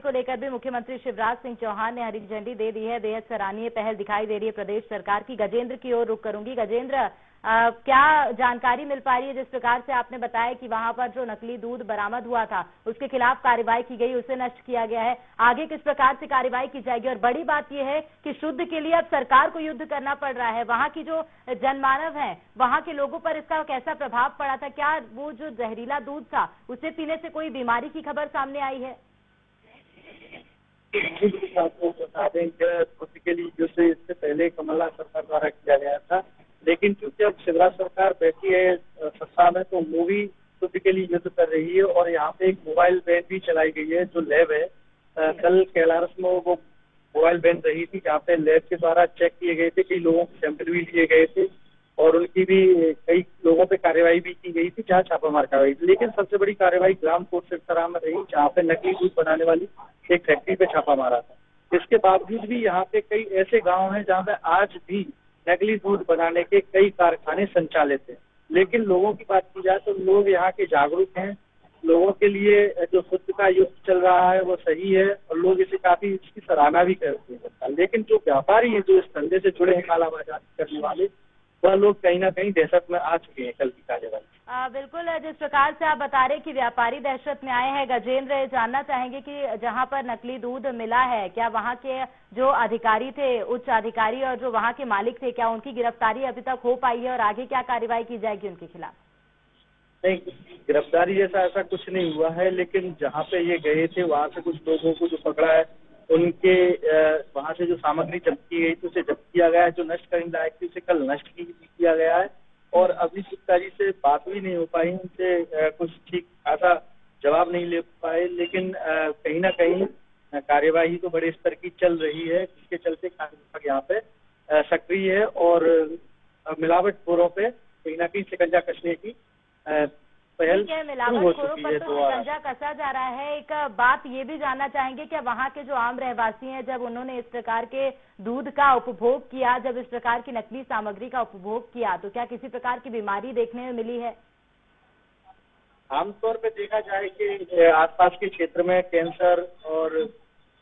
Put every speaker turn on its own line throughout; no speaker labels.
को लेकर भी मुख्यमंत्री शिवराज सिंह चौहान ने हरी झंडी दे दी है। बेहद सराहनीय पहल दिखाई दे रही है प्रदेश सरकार की। गजेंद्र की ओर रुख करूंगी। गजेंद्र, क्या जानकारी मिल पा रही है? जिस प्रकार से आपने बताया कि वहां पर जो नकली दूध बरामद हुआ था उसके खिलाफ कार्रवाई की गई, उसे नष्ट किया गया है, आगे किस प्रकार से कार्रवाई की जाएगी? और बड़ी बात यह है कि शुद्ध के लिए अब सरकार को युद्ध करना पड़ रहा है। वहां की जो जनमानव है, वहां के लोगों पर इसका कैसा प्रभाव पड़ा था? क्या वो जो जहरीला दूध था उसे पीने से कोई बीमारी की खबर सामने आई है?
आपको बता दें कि जो इससे पहले कमलनाथ सरकार द्वारा किया गया था, लेकिन क्योंकि अब शिवराज सरकार बैठी है सत्ता में, तो वो भी शुद्ध के लिए युद्ध कर रही है। और यहाँ पे एक मोबाइल वैन भी चलाई गई है जो लैब है। कल कैलाश में वो मोबाइल वैन रही थी जहाँ पे लैब के द्वारा चेक किए गए थे, कई लोगों के सैंपल भी लिए गए थे और उनकी भी कई लोगों पे कार्रवाई भी की गई थी जहाँ छापामार कार्रवाई थी। लेकिन सबसे बड़ी कार्रवाई ग्राम कोर्ट सिरसा में रही जहाँ पे नकली दूध बनाने वाली एक फैक्ट्री पे छापा मारा था। इसके बावजूद भी यहाँ पे कई ऐसे गाँव हैं जहाँ पे आज भी नकली दूध बनाने के कई कारखाने संचालित हैं। लेकिन लोगों की बात की जाए तो लोग यहाँ के जागरूक हैं। लोगों के लिए जो शुद्ध का युद्ध चल रहा है वो सही है और लोग इसे काफी इसकी सराहना भी करते हैं। लेकिन जो व्यापारी हैं, जो इस धंधे से जुड़े हैं, कालाबाजारी करने वाले, वह लोग कहीं ना कहीं दहशत में आ चुके हैं कल की कार्यवाही।
बिल्कुल, जिस प्रकार से आप बता रहे कि व्यापारी दहशत में आए हैं, गजेंद्र, जानना चाहेंगे कि जहां पर नकली दूध मिला है, क्या वहां के जो अधिकारी थे, उच्च अधिकारी और जो वहां के मालिक थे, क्या उनकी गिरफ्तारी अभी तक हो पाई है और आगे क्या कार्रवाई की जाएगी उनके खिलाफ?
नहीं, गिरफ्तारी ऐसा कुछ नहीं हुआ है, लेकिन जहाँ पे ये गए थे वहाँ से कुछ लोगों को जो पकड़ा है, उनके वहाँ से जो सामग्री जब्त की गई थी उसे जब्त किया गया है। जो नष्ट करने लायक थी उसे कल नष्ट किया गया है। और अभी गुप्ता जी से बात भी नहीं हो पाई, उनसे कुछ ठीक खासा जवाब नहीं ले पाए। लेकिन कहीं ना कहीं कार्यवाही तो बड़े स्तर की चल रही है, जिसके चलते यहाँ पे सक्रिय है और मिलावटखोरों पे कहीं ना कहीं शिकंजा कसने की पहल
मिलावटखोरों पर तो शिकंजा कसा जा रहा है। एक बात ये भी जानना चाहेंगे कि वहाँ के जो आम रहवासी हैं, जब उन्होंने इस प्रकार के दूध का उपभोग किया, जब इस प्रकार की नकली सामग्री का उपभोग किया, तो क्या किसी प्रकार की बीमारी देखने में मिली है?
आमतौर पे देखा जाए कि आसपास के क्षेत्र में कैंसर और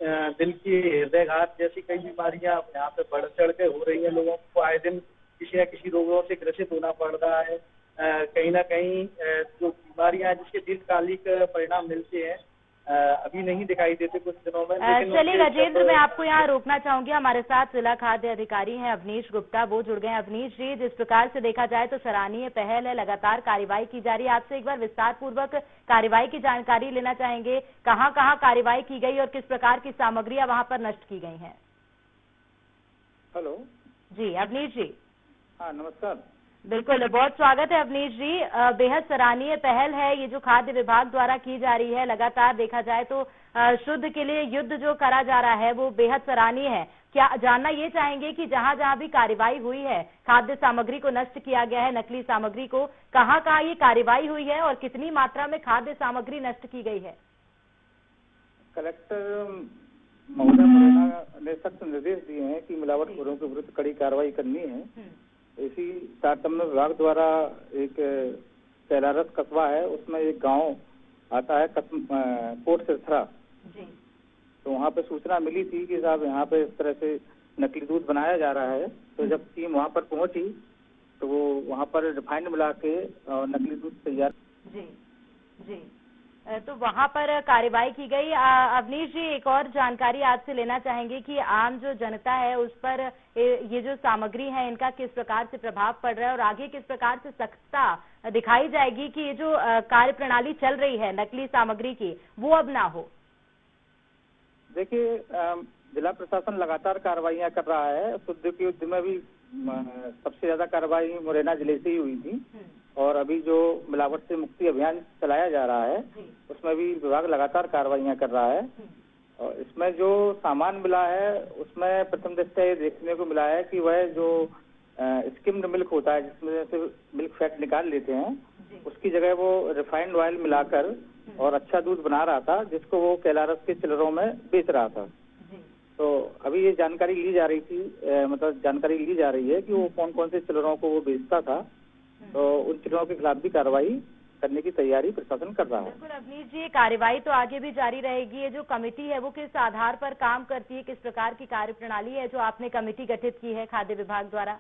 दिल की हृदयघात जैसी कई बीमारियां यहाँ पे बढ़ चढ़ के हो रही है। लोगों को आए दिन किसी न किसी रोगों से ग्रसित होना पड़ रहा है। कहीं ना कहीं जो बीमारियां जिसके दीर्घकालिक परिणाम मिलते हैं अभी नहीं दिखाई देते कुछ दिनों में।
चलिए गजेंद्र, मैं आपको यहाँ रोकना चाहूंगी। हमारे साथ जिला खाद्य अधिकारी हैं अवनीश गुप्ता, वो जुड़ गए हैं। अवनीश जी, जिस प्रकार से देखा जाए तो सराहनीय पहल है, लगातार कार्रवाई की जा रही है। आपसे एक बार विस्तार पूर्वक कार्रवाई की जानकारी लेना चाहेंगे। कहाँ कहाँ कार्रवाई की गई और किस प्रकार की सामग्रियां वहां पर नष्ट की गई हैं?
हेलो
जी अवनीश जी।
हाँ, नमस्कार।
बिल्कुल, बहुत स्वागत है अवनीश जी। बेहद सराहनीय पहल है ये जो खाद्य विभाग द्वारा की जा रही है। लगातार देखा जाए तो शुद्ध के लिए युद्ध जो करा जा रहा है वो बेहद सराहनीय है। क्या जानना ये चाहेंगे कि जहां जहां भी कार्रवाई हुई है, खाद्य सामग्री को नष्ट किया गया है, नकली सामग्री को, कहां कहां ये कार्रवाई हुई है और कितनी मात्रा में खाद्य सामग्री नष्ट की गई है?
कलेक्टर महोदय मुरैना ने सख्त निर्देश दिए हैं कि मिलावटखोरों के विरुद्ध कड़ी कार्रवाई करनी है। इसी तारतम्य विभाग द्वारा एक कैलारस कस्बा है, उसमें एक गांव आता है कोट सिरसा, तो वहाँ पे सूचना मिली थी कि साहब यहाँ पे इस तरह से नकली दूध बनाया जा रहा है। तो जब टीम वहाँ पर पहुंची तो वो वहाँ पर रिफाइंड मिला के नकली दूध तैयार।
जी जी, तो वहां पर कार्रवाई की गई। अवनीश जी, एक और जानकारी आपसे लेना चाहेंगे कि आम जो जनता है उस पर ये जो सामग्री है इनका किस प्रकार से प्रभाव पड़ रहा है और आगे किस प्रकार से सख्तता दिखाई जाएगी कि ये जो कार्य प्रणाली चल रही है नकली सामग्री की वो अब ना हो?
देखिए, जिला प्रशासन लगातार कार्रवाइयां कर रहा है। शुद्ध के युद्ध में भी सबसे ज्यादा कार्रवाई मुरैना जिले से ही हुई थी और अभी जो मिलावट से मुक्ति अभियान चलाया जा रहा है उसमें भी विभाग लगातार कार्रवाइयां कर रहा है। और इसमें जो सामान मिला है उसमें प्रथम दृष्टया ये देखने को मिला है कि वह जो स्किम्ड मिल्क होता है जिसमें से मिल्क फैट निकाल लेते हैं, उसकी जगह वो रिफाइंड ऑयल मिलाकर और अच्छा दूध बना रहा था, जिसको वो कैलारस के चिलरों में बेच रहा था। तो अभी ये जानकारी ली जा रही थी, मतलब जानकारी ली जा रही है कि वो कौन कौन से चिलरों को वो बेचता था। तो उन चिलरों के खिलाफ भी कार्रवाई करने की तैयारी प्रशासन कर रहा है।
बिल्कुल अवनीश जी, कार्रवाई तो आगे भी जारी रहेगी। ये जो कमेटी है वो किस आधार पर काम करती है, किस प्रकार की कार्यप्रणाली है जो आपने कमेटी गठित की है खाद्य विभाग द्वारा?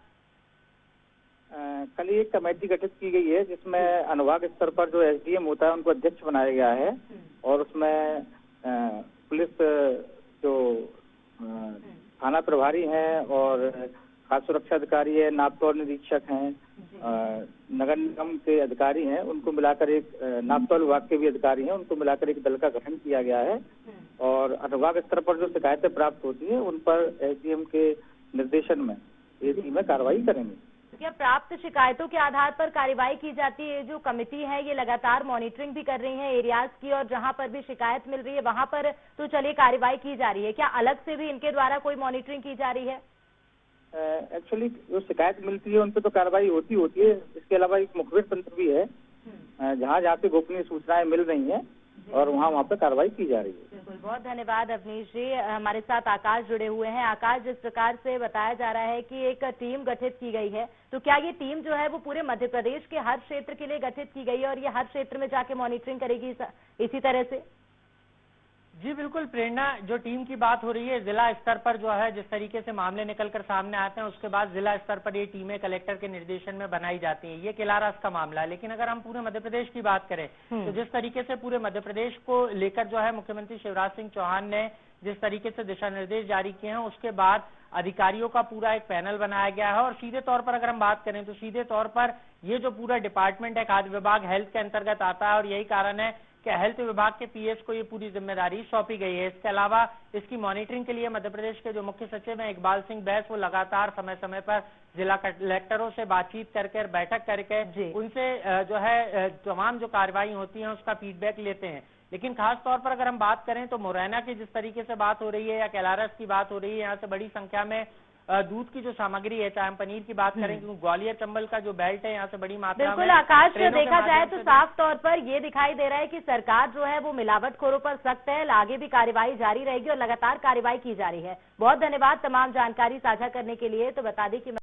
कल एक कमेटी गठित की गई है जिसमें अनुभाग स्तर पर जो एसडीएम होता है उनको अध्यक्ष बनाया गया है और उसमें पुलिस जो थाना प्रभारी हैं और खाद्य सुरक्षा अधिकारी है, नापतौल निरीक्षक हैं, नगर निगम के अधिकारी हैं, उनको मिलाकर एक नापतौल विभाग के भी अधिकारी हैं, उनको मिलाकर एक दल का गठन किया गया है और अनुभाग स्तर पर जो शिकायतें प्राप्त होती है उन पर एसडीएम के निर्देशन में ये टीमें कार्रवाई करेंगी।
क्या प्राप्त शिकायतों के आधार पर कार्रवाई की जाती है? जो कमेटी है ये लगातार मॉनिटरिंग भी कर रही है एरियाज की और जहां पर भी शिकायत मिल रही है वहां पर तो चलिए कार्रवाई की जा रही है, क्या अलग से भी इनके द्वारा कोई मॉनिटरिंग की जा रही है?
एक्चुअली जो शिकायत मिलती है उन पर तो कार्रवाई होती है। इसके अलावा एक मुखबिर तंत्र भी है जहाँ पे गोपनीय सूचनाएं मिल रही हैं और वहाँ पे कार्रवाई की जा रही है।
बिल्कुल, बहुत धन्यवाद अवनीश जी। हमारे साथ आकाश जुड़े हुए हैं। आकाश, जिस प्रकार से बताया जा रहा है कि एक टीम गठित की गई है, तो क्या ये टीम जो है वो पूरे मध्य प्रदेश के हर क्षेत्र के लिए गठित की गई है और ये हर क्षेत्र में जाके मॉनिटरिंग करेगी इसी तरह से?
जी बिल्कुल प्रेरणा, जो टीम की बात हो रही है जिला स्तर पर जो है जिस तरीके से मामले निकलकर सामने आते हैं उसके बाद जिला स्तर पर ये टीमें कलेक्टर के निर्देशन में बनाई जाती हैं। ये केलारस का मामला है, लेकिन अगर हम पूरे मध्य प्रदेश की बात करें तो जिस तरीके से पूरे मध्य प्रदेश को लेकर जो है मुख्यमंत्री शिवराज सिंह चौहान ने जिस तरीके से दिशा निर्देश जारी किए हैं उसके बाद अधिकारियों का पूरा एक पैनल बनाया गया है और सीधे तौर पर अगर हम बात करें तो सीधे तौर पर ये जो पूरा डिपार्टमेंट है खाद्य विभाग हेल्थ के अंतर्गत आता है और यही कारण है कि हेल्थ विभाग के पीएस को ये पूरी जिम्मेदारी सौंपी गई है। इसके अलावा इसकी मॉनिटरिंग के लिए मध्य प्रदेश के जो मुख्य सचिव हैं इकबाल सिंह बैस, वो लगातार समय समय पर जिला कलेक्टरों से बातचीत करके बैठक करके उनसे जो है तमाम जो कार्रवाई होती है उसका फीडबैक लेते हैं। लेकिन खास तौर पर अगर हम बात करें तो मुरैना की जिस तरीके से बात हो रही है या केलारस की बात हो रही है, यहाँ से बड़ी संख्या में दूध की जो सामग्री है, चाहे हम पनीर की बात करें क्योंकि ग्वालियर चंबल का जो बेल्ट है यहाँ से बड़ी मात्रा में।
बिल्कुल आकाश, देखा जाए तो साफ तौर पर ये दिखाई दे रहा है कि सरकार जो है वो मिलावटखोरों पर सख्त है। आगे भी कार्रवाई जारी रहेगी और लगातार कार्रवाई की जा रही है। बहुत धन्यवाद तमाम जानकारी साझा करने के लिए। तो बता दें कि